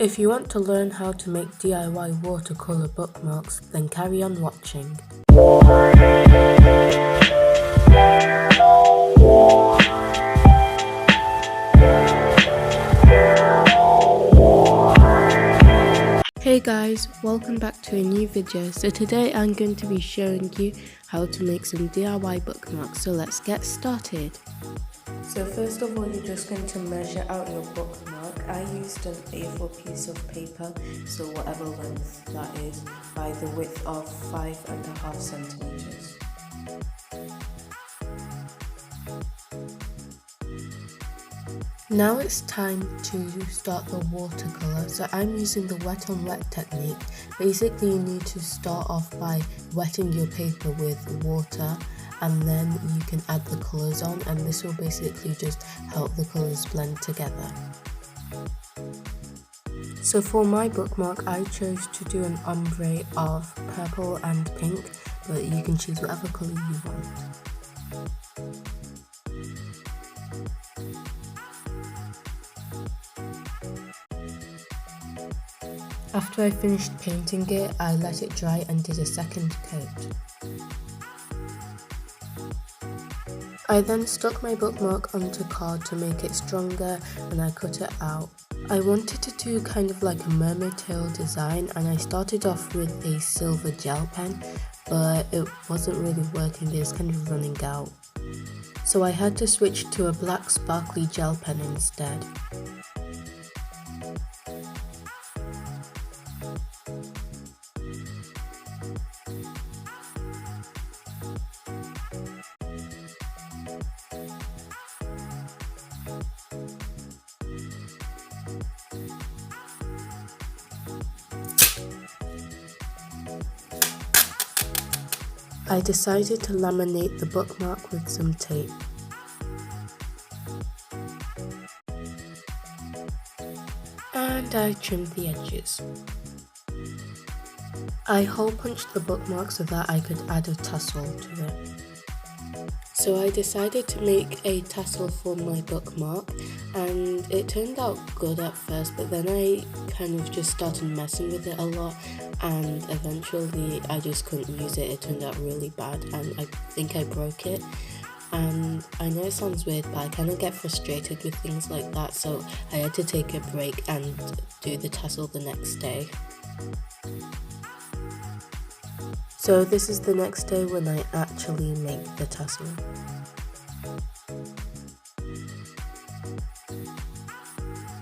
If you want to learn how to make DIY watercolour bookmarks, then carry on watching. Hey guys, welcome back to a new video. So today I'm going to be showing you how to make some DIY bookmarks. So let's get started. So first of all, you're just going to measure out your bookmark. I used an A4 piece of paper, so whatever length that is, by the width of 5.5 centimeters. Now it's time to start the watercolour. So I'm using the wet on wet technique. Basically, you need to start off by wetting your paper with water, and then you can add the colours on, and this will basically just help the colours blend together. So for my bookmark, I chose to do an ombre of purple and pink, but you can choose whatever colour you want. After I finished painting it, I let it dry and did a second coat. I then stuck my bookmark onto card to make it stronger, and I cut it out. I wanted to do kind of like a mermaid tail design, and I started off with a silver gel pen, but it wasn't really working, it was kind of running out. So I had to switch to a black sparkly gel pen instead. I decided to laminate the bookmark with some tape. And I trimmed the edges. I hole punched the bookmark so that I could add a tassel to it. So I decided to make a tassel for my bookmark, and it turned out good at first, but then I kind of just started messing with it a lot, and eventually I just couldn't use it. It turned out really bad, and I think I broke it. And I know it sounds weird, but I kind of get frustrated with things like that, so I had to take a break and do the tassel the next day. So this is the next day when I actually make the tassel.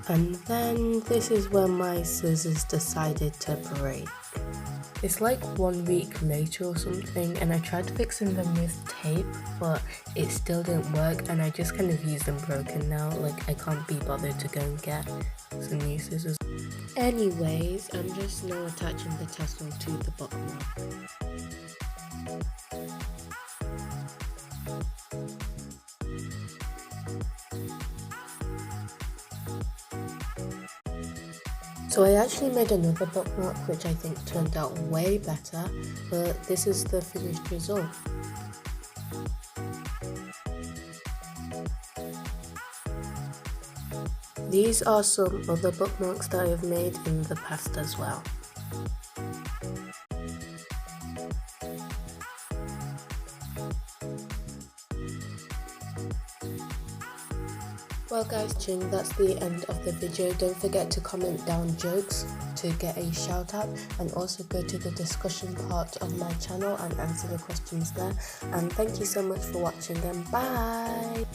And then this is when my scissors decided to break. It's like 1 week later or something, and I tried fixing them with tape, but it still didn't work, and I just kind of use them broken now. Like, I can't be bothered to go and get some new scissors. Anyways, I'm just now attaching the tassel to the bookmark. So I actually made another bookmark which I think turned out way better, but this is the finished result. These are some other bookmarks that I have made in the past as well. Well guys, that's the end of the video. Don't forget to comment down jokes to get a shout out, and also go to the discussion part of my channel and answer the questions there. And thank you so much for watching, and bye!